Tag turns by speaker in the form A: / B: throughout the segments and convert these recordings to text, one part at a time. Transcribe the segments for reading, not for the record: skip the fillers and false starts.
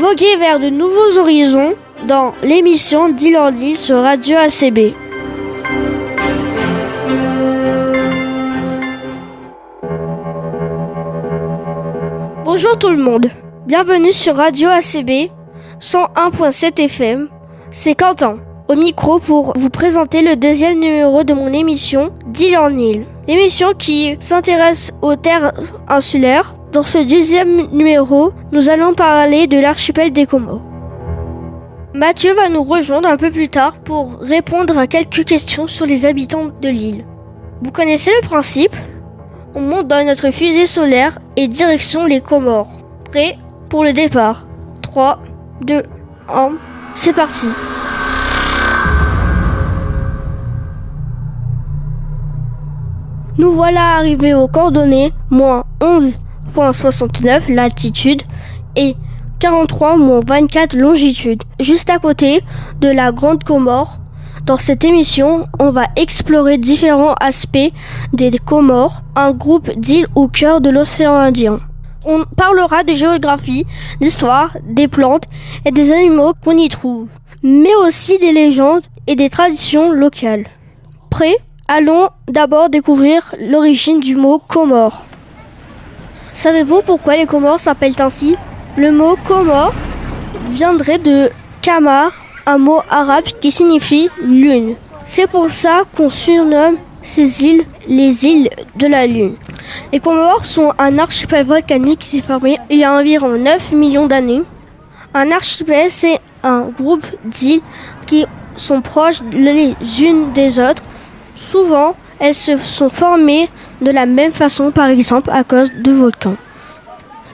A: Voguez vers de nouveaux horizons dans l'émission d'Île en Île sur Radio ACB. Bonjour tout le monde, bienvenue sur Radio ACB 101.7 FM, c'est Quentin, au micro pour vous présenter le deuxième numéro de mon émission d'Île en Île. L'émission qui s'intéresse aux terres insulaires. Dans ce deuxième numéro, nous allons parler de l'archipel des Comores. Mathieu va nous rejoindre un peu plus tard pour répondre à quelques questions sur les habitants de l'île. Vous connaissez le principe ? On monte dans notre fusée solaire et direction les Comores. Prêt pour le départ. 3, 2, 1, c'est parti. Nous voilà arrivés aux coordonnées -11.69 latitude et 43-24 longitude, juste à côté de la Grande Comore. Dans cette émission, on va explorer différents aspects des Comores, un groupe d'îles au cœur de l'océan Indien. On parlera de géographie, d'histoire, des plantes et des animaux qu'on y trouve, mais aussi des légendes et des traditions locales. Prêts ? Allons d'abord découvrir l'origine du mot Comore. Savez-vous pourquoi les Comores s'appellent ainsi ? Le mot Comore viendrait de Kamar, un mot arabe qui signifie lune. C'est pour ça qu'on surnomme ces îles les îles de la lune. Les Comores sont un archipel volcanique qui s'est formé il y a environ 9 millions d'années. Un archipel, c'est un groupe d'îles qui sont proches les unes des autres. Souvent, elles se sont formées de la même façon, par exemple à cause de volcans.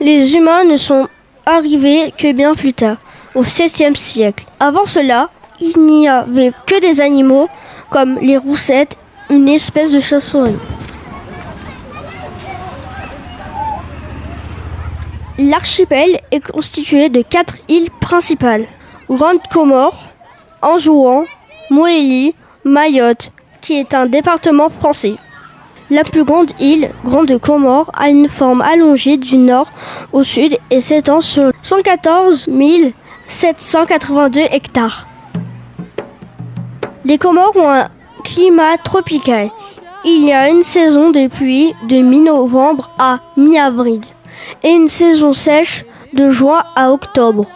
A: Les humains ne sont arrivés que bien plus tard, au 7e siècle. Avant cela, il n'y avait que des animaux comme les roussettes, une espèce de chauve-souris. L'archipel est constitué de 4 îles principales. Grande Comore, Anjouan, Moélie, Mayotte, qui est un département français. La plus grande île, Grande Comore, a une forme allongée du nord au sud et s'étend sur 114 782 hectares. Les Comores ont un climat tropical. Il y a une saison de pluie de mi-novembre à mi-avril et une saison sèche de juin à octobre.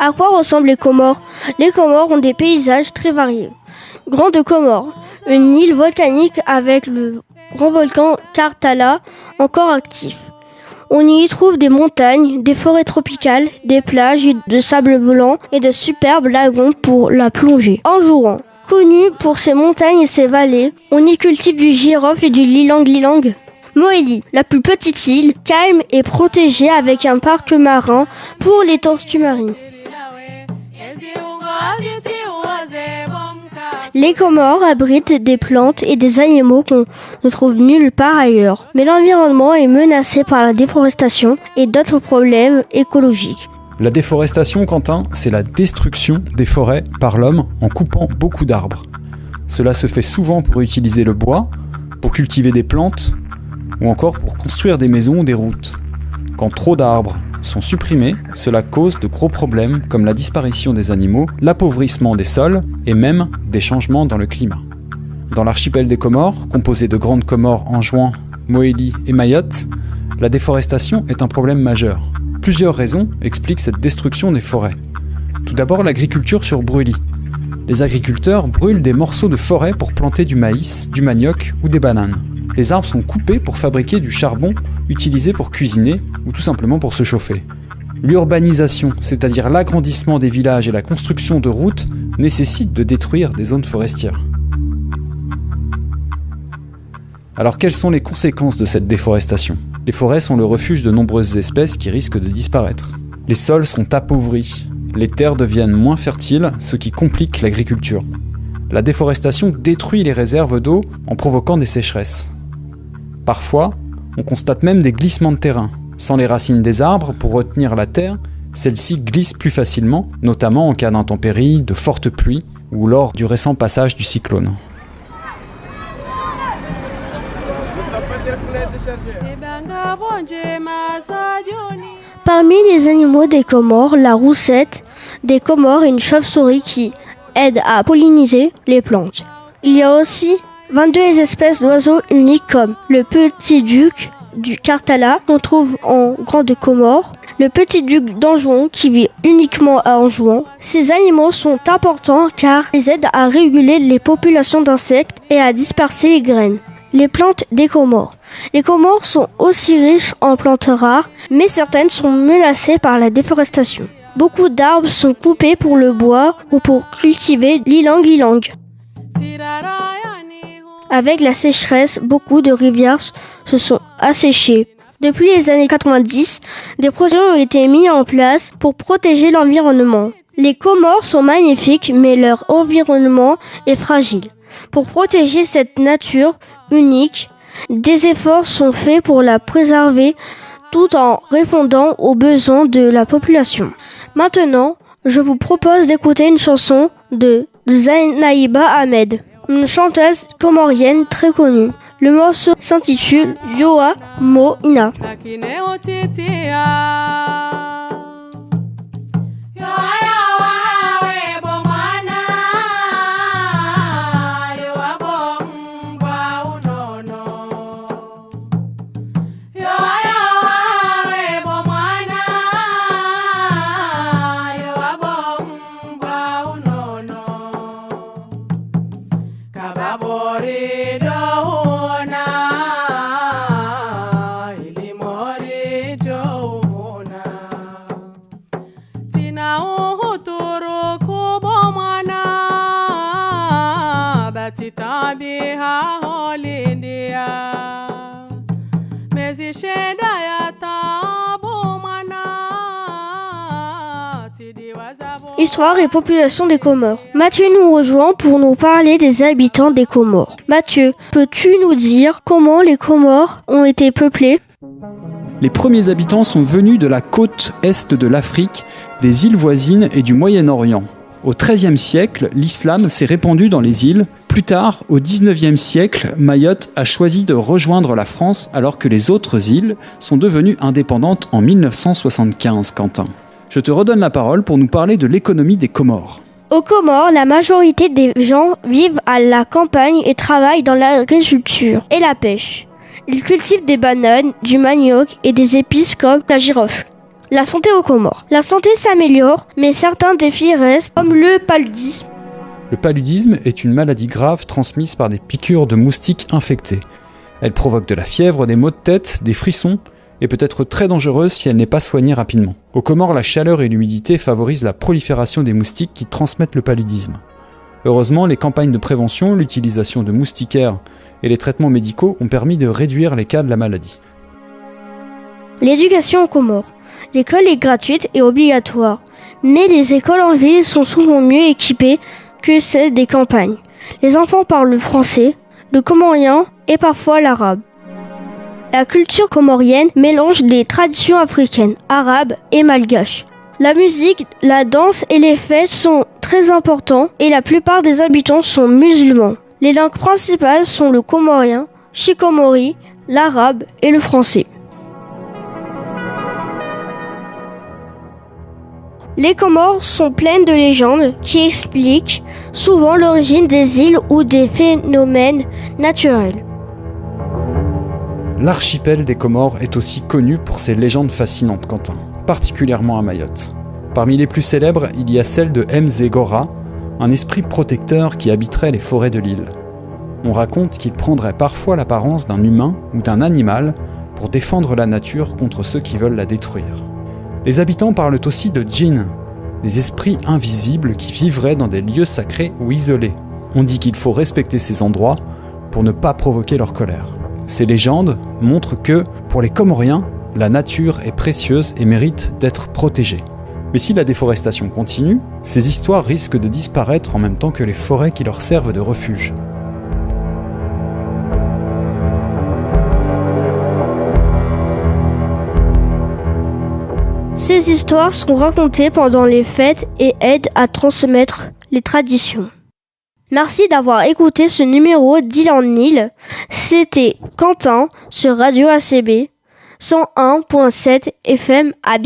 A: À quoi ressemblent les Comores ? Les Comores ont des paysages très variés. Grande Comore, une île volcanique avec le grand volcan Karthala encore actif. On y trouve des montagnes, des forêts tropicales, des plages de sable blanc et de superbes lagons pour la plongée. Anjouan, connu pour ses montagnes et ses vallées, on y cultive du girofle et du lilang-lilang. Moélie, la plus petite île, calme et protégée avec un parc marin pour les tortues marines. Les Comores abritent des plantes et des animaux qu'on ne trouve nulle part ailleurs. Mais l'environnement est menacé par la déforestation et d'autres problèmes écologiques.
B: La déforestation, Quentin, c'est la destruction des forêts par l'homme en coupant beaucoup d'arbres. Cela se fait souvent pour utiliser le bois, pour cultiver des plantes ou encore pour construire des maisons ou des routes. Quand trop d'arbres sont supprimés, cela cause de gros problèmes comme la disparition des animaux, l'appauvrissement des sols et même des changements dans le climat. Dans l'archipel des Comores, composé de Grande Comore, Anjouan, Moélie et Mayotte, la déforestation est un problème majeur. Plusieurs raisons expliquent cette destruction des forêts. Tout d'abord, l'agriculture sur brûlis. Les agriculteurs brûlent des morceaux de forêt pour planter du maïs, du manioc ou des bananes. Les arbres sont coupés pour fabriquer du charbon utilisé pour cuisiner ou tout simplement pour se chauffer. L'urbanisation, c'est-à-dire l'agrandissement des villages et la construction de routes, nécessite de détruire des zones forestières. Alors quelles sont les conséquences de cette déforestation ? Les forêts sont le refuge de nombreuses espèces qui risquent de disparaître. Les sols sont appauvris, les terres deviennent moins fertiles, ce qui complique l'agriculture. La déforestation détruit les réserves d'eau en provoquant des sécheresses. Parfois, on constate même des glissements de terrain. Sans les racines des arbres pour retenir la terre, celle-ci glisse plus facilement, notamment en cas d'intempéries, de fortes pluies ou lors du récent passage du cyclone.
A: Parmi les animaux des Comores, la roussette des Comores est une chauve-souris qui aide à polliniser les plantes. Il y a aussi 22 espèces d'oiseaux uniques comme le petit duc du Karthala qu'on trouve en Grande Comore, le petit duc d'Anjouan qui vit uniquement à Anjouan. Ces animaux sont importants car ils aident à réguler les populations d'insectes et à disperser les graines. Les plantes des Comores. Les Comores sont aussi riches en plantes rares, mais certaines sont menacées par la déforestation. Beaucoup d'arbres sont coupés pour le bois ou pour cultiver l'ilang-ilang. Avec la sécheresse, beaucoup de rivières se sont asséchées. Depuis les années 90, des projets ont été mis en place pour protéger l'environnement. Les Comores sont magnifiques, mais leur environnement est fragile. Pour protéger cette nature unique, des efforts sont faits pour la préserver tout en répondant aux besoins de la population. Maintenant, je vous propose d'écouter une chanson de Zenaïba Ahmed, une chanteuse comorienne très connue. Le morceau s'intitule Yoa Mo Ina. Histoire et population des Comores. Mathieu nous rejoint pour nous parler des habitants des Comores. Mathieu, peux-tu nous dire comment les Comores ont été peuplés ?
B: Les premiers habitants sont venus de la côte est de l'Afrique, des îles voisines et du Moyen-Orient. Au XIIIe siècle, l'islam s'est répandu dans les îles. Plus tard, au XIXe siècle, Mayotte a choisi de rejoindre la France alors que les autres îles sont devenues indépendantes en 1975, Quentin. Je te redonne la parole pour nous parler de l'économie des Comores.
A: Aux Comores, la majorité des gens vivent à la campagne et travaillent dans l'agriculture et la pêche. Ils cultivent des bananes, du manioc et des épices comme la girofle. La santé aux Comores. La santé s'améliore, mais certains défis restent, comme le paludisme.
B: Le paludisme est une maladie grave transmise par des piqûres de moustiques infectés. Elle provoque de la fièvre, des maux de tête, des frissons, et peut être très dangereuse si elle n'est pas soignée rapidement. Aux Comores, la chaleur et l'humidité favorisent la prolifération des moustiques qui transmettent le paludisme. Heureusement, les campagnes de prévention, l'utilisation de moustiquaires et les traitements médicaux ont permis de réduire les cas de la maladie.
A: L'éducation aux Comores. L'école est gratuite et obligatoire, mais les écoles en ville sont souvent mieux équipées que celles des campagnes. Les enfants parlent le français, le comorien et parfois l'arabe. La culture comorienne mélange des traditions africaines, arabes et malgaches. La musique, la danse et les fêtes sont très importants et la plupart des habitants sont musulmans. Les langues principales sont le comorien, chikomori, l'arabe et le français. Les Comores sont pleines de légendes qui expliquent souvent l'origine des îles ou des phénomènes naturels.
B: L'archipel des Comores est aussi connu pour ses légendes fascinantes, Quentin, particulièrement à Mayotte. Parmi les plus célèbres, il y a celle de Mzegora, un esprit protecteur qui habiterait les forêts de l'île. On raconte qu'il prendrait parfois l'apparence d'un humain ou d'un animal pour défendre la nature contre ceux qui veulent la détruire. Les habitants parlent aussi de djinns, des esprits invisibles qui vivraient dans des lieux sacrés ou isolés. On dit qu'il faut respecter ces endroits pour ne pas provoquer leur colère. Ces légendes montrent que, pour les Comoriens, la nature est précieuse et mérite d'être protégée. Mais si la déforestation continue, ces histoires risquent de disparaître en même temps que les forêts qui leur servent de refuge.
A: Ces histoires sont racontées pendant les fêtes et aident à transmettre les traditions. Merci d'avoir écouté ce numéro d'Île en Île. C'était Quentin sur Radio ACB 101.7 FM à